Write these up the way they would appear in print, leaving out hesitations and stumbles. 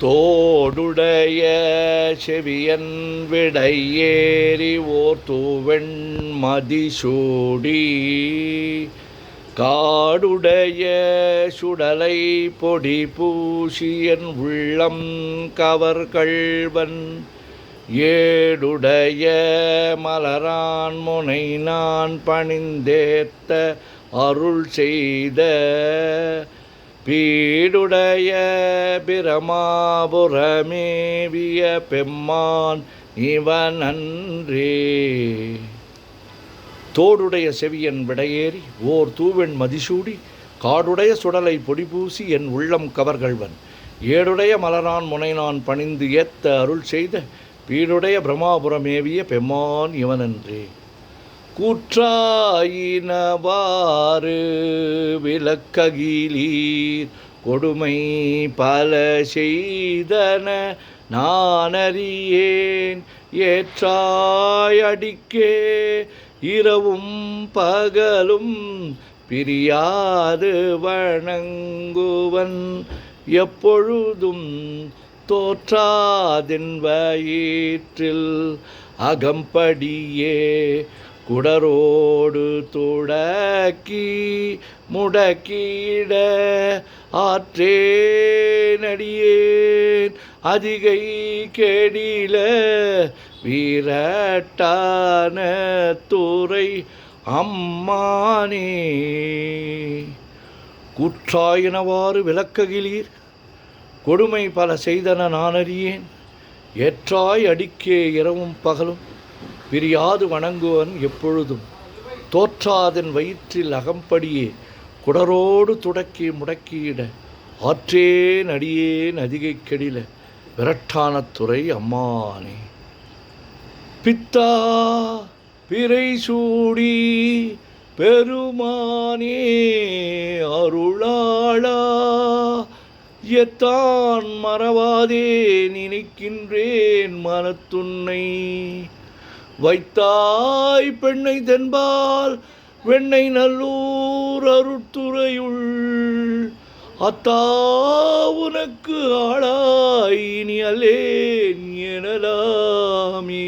தோடுடைய செவியன் விடையேறி ஓர் தூவெண் மதிசூடி காடுடைய சுடலை பொடி பூசியன் உள்ளம் கவர்கள்வன் ஏடுடைய மலரான் முனை நான் பணிந்தேத்த அருள் செய்த பீடுடைய பிரமாபுரமேவிய பெம்மான் இவனன்றே. தோடுடைய செவியன் விடையேறி ஓர் தூவெண் மதிசூடி காடுடைய சுடலை பொடிபூசி என் உள்ளம் கவர்கள்வன் ஏடுடைய மலரான் முனை நான் பணிந்து ஏத்த அருள் செய்த பீடுடைய பிரமாபுரமேவிய பெம்மான் இவனன்றே. கூற்றாயினவாறு விளக்ககிலீர் கொடுமை பல செய்தன நானறியேன் ஏற்றாயடிக்கே இரவும் பகலும் பிரியாது வணங்குவன் எப்பொழுதும் தோற்றாதின் வயிற்றில் அகம்படியே குடரோடு துடக்கி முடக்கிட ஆற்றேனடியேன் அதிகை கெடில வீரட்டான துறை அம்மானே. கூற்றாயினவாறு விளக்ககிலீர் கொடுமை பல செய்தன நானறியேன் ஏற்றாய் அடிக்கே இரவும் பகலும் பிரியாது வணங்குவன் எப்பொழுதும் தோற்றாதன் வயிற்றில் அகம்படியே குடரோடு துடக்கி முடக்கியிட ஆற்றேன் அடியேன் அதிகை கெடில விரட்டான துறை அம்மானே. பித்தா பிறை சூடி பெருமானே அருளாளா எத்தான் மறவாதே நினைக்கின்றேன் மனத்துன்னை வைத்தாய் பெண்ணை தென்பால் வெண்ணை நல்லூர் அருட்துறையுள் அத்தா உனக்கு ஆளாய் இனி அல்லேன் எனலாமே.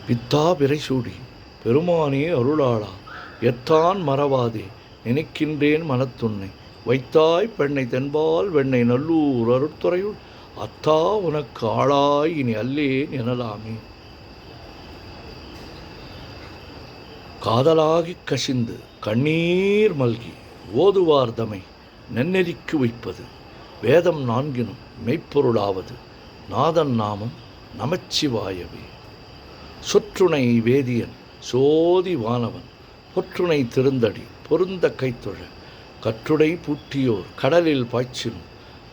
பித்தா பிறைசூடி பெருமானே அருளாளா எத்தான் மறவாதே நினைக்கின்றேன் மனத்துன்னை வைத்தாய் பெண்ணை தென்பால் வெண்ணை நல்லூர் அருட்துறையுள் அத்தா உனக்கு ஆளாய் இனி அல்லேன் எனலாமே. காதலாகிக் கசிந்து கண்ணீர் மல்கி ஓதுவார்தமை நன்னெறிக்கு வைப்பது வேதம் நான்கினும் மெய்ப்பொருளாவது நாதன் நாமம் நமச்சிவாயவே. சொற்றுணை வேதியன் சோதி வானவன் பொற்றுணை திருந்தடி பொருந்த கைத்தொழ கற்றுடை பூட்டியோர் கடலில் பாய்ச்சினும்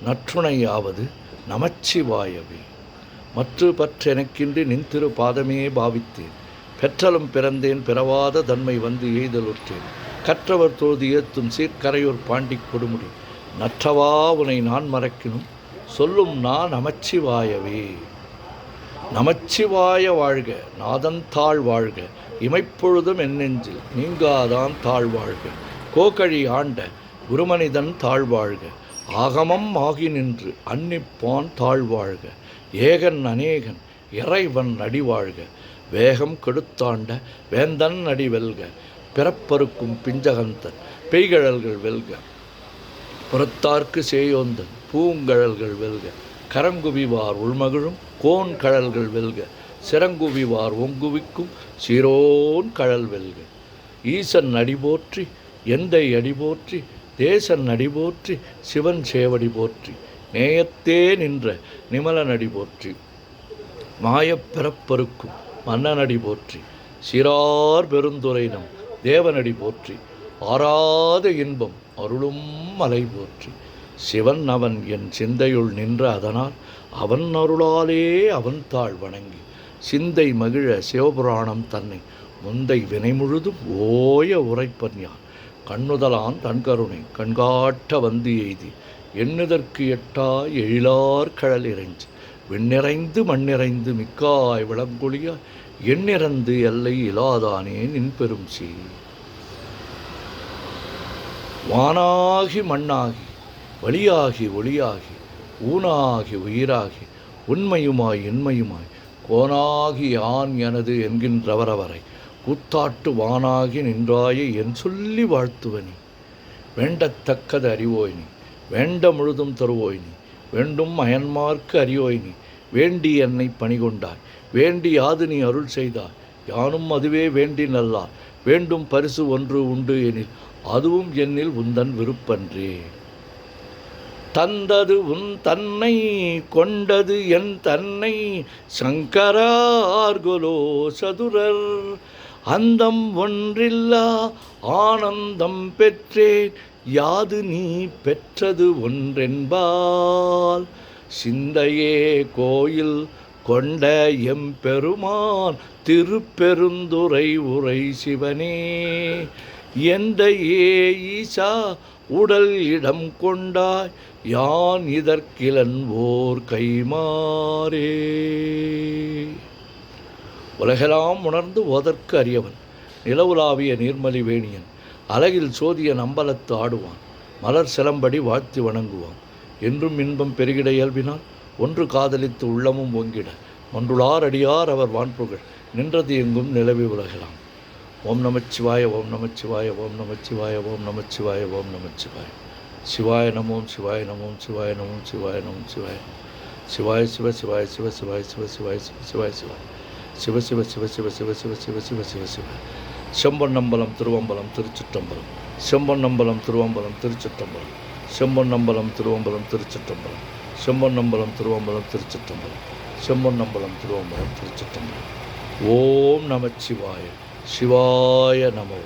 நற்றுணை ஆவது நமச்சிவாயவே. மற்று பற்றெனக்கின்றி நின் திரு பாதமே பாவித்தேன் பெற்றலும் பிறந்தேன் பிறவாத தன்மை வந்து எய்தலுற்றேன் கற்றவர் தோதி ஏத்தும் சீர்கரையோர் பாண்டிக் கொடுமுடி நற்றவா உனை நான் மறக்கினும் சொல்லும் நான் நமச்சிவாயவே. நமச்சிவாய வாழ்க நாதன் தாழ் வாழ்க இமைப்பொழுதும் என் நெஞ்சில் நீங்காதான் தாழ் வாழ்க கோகழி ஆண்ட குருமனிதன் தாழ் வாழ்க ஆகமம் ஆகி நின்று அன்னிப்பான் தாழ்வாழ்க ஏகன் அநேகன் இறைவன் அடிவாழ்க வேகம் கெடுத்தாண்ட வேந்தன் அடி வெல்க பிறப்பருக்கும் பிஞ்சகந்தன் பெய்கழல்கள் வெல்க புறத்தார்க்கு சேயோந்தன் பூங்கழல்கள் வெல்க கரங்குவிவார் உள்மகிழும் கோன் கழல்கள் வெல்க சிறங்குவிவார் ஒங்குவிக்கும் சீரோன் கழல் வெல்க ஈசன் அடிபோற்றி எந்தை அடிபோற்றி தேசன் அடிபோற்றி சிவன் சேவடி போற்றி நேயத்தே நின்ற நிமலனடி போற்றி மாயப் பிறப்பருக்கும் மன்னனடி போற்றி சிறார் பெருந்துரைனம் தேவனடி போற்றி ஆராத இன்பம் அருளும் மலை போற்றி சிவன் அவன் என் சிந்தையுள் நின்ற அதனால் அவன் அருளாலே அவன் தாழ் வணங்கி சிந்தை மகிழ சிவபுராணம் தன்னை முந்தை வினை முழுதும் ஓய உரைப்பன் யான் கண்ணுதலான் தன்கருணை கண்காட்ட வந்து எய்தி எண்ணுதற்கு எட்டா எழிலார் கழல் இறைஞ்சி விண்ணிறைந்து மண்ணிறைந்து மிக்காய் விளங்கொழியாய் எண்ணிறந்து எல்லை இலாதானே நின் பெரும் சீ. வானாகி மண்ணாகி வழியாகி ஒளியாகி ஊனாகி உயிராகி உண்மையுமாய் இன்மையுமாய் கோனாகி யான் எனது என்கின்றவரவரை கூத்தாட்டு வானாகி நின்றாயே என் சொல்லி வாழ்த்துவனி. வேண்டத்தக்கது அறிவோய்னி, வேண்ட முழுதும் தருவோய்னி, வேண்டும் அயன்மார்க்கு அறியோய்னி. வேண்டி என்னை பணிகொண்டாய், வேண்டி யாது நீ அருள் செய்தாய். யானும் அதுவே வேண்டி நல்லார், வேண்டும் பரிசு ஒன்று உண்டு எனில் அதுவும் என்னில் உந்தன் விருப்பன்றே. தந்தது உன் தன்னை, கொண்டது என் தன்னை, சங்கரார்கொலோ சதுரர். அந்தம் ஒன்றில்லா ஆனந்தம் பெற்றேன், யாது நீ பெற்றது ஒன்றென்பால். சிந்தையே கோயில் கொண்ட எம்பெருமான் திருப்பெருந்துறை உரை சிவனே. எந்த ஈசா உடல் இடம் கொண்டாய், யான் இதற்கிலன் ஓர் கைமாறே. உலகெல்லாம் உணர்ந்து ஓதற்கு அறியவன், நிலவுலாவிய நீர்மலி வேணியன், அழகில் சோதியன் அம்பலத்து ஆடுவான், மலர் சிலம்படி வாழ்த்தி வணங்குவான். என்றும் இன்பம் பெருகிட இயல்பினால் ஒன்று காதலித்து உள்ளமும் ஒங்கிட ஒன்றுளார் அடியார் அவர் வான்புகழ் நின்றது எங்கும் நிலவி உலகலாம். ஓம் நமச்சிவாய ஓம் நமச்சிவாய ஓம் நமச்சிவாய ஓம் நமச்சிவாய ஓம் நமச்சிவாய. சிவாய நமோம் சிவாய நமோம் சிவாய நமோம் சிவாய நமோம் சிவாய சிவாய சிவ சிவாய சிவ சிவாய சிவ சிவாய சிவ சிவாய சிவ சிவ சிவ சிவ சிவ சிவ சிவ சிவ சிவ சிவ சிவ. செம்பொன்னம்பலம் திருவம்பலம் திருச்சிற்றம்பலம், செம்பொன்னம்பலம் திருவம்பலம் திருச்சிற்றம்பலம், செம்பொன்னம்பலம் திருவம்பலம் திருச்சிற்றம்பலம், செம்பொன்னம்பலம் திருவம்பலம் திருச்சிற்றம்பலம், செம்பொன்னம்பலம் திருவம்பலம் திருச்சிற்றம்பலம். ஓம் நமச்சிவாய சிவாய நமோ.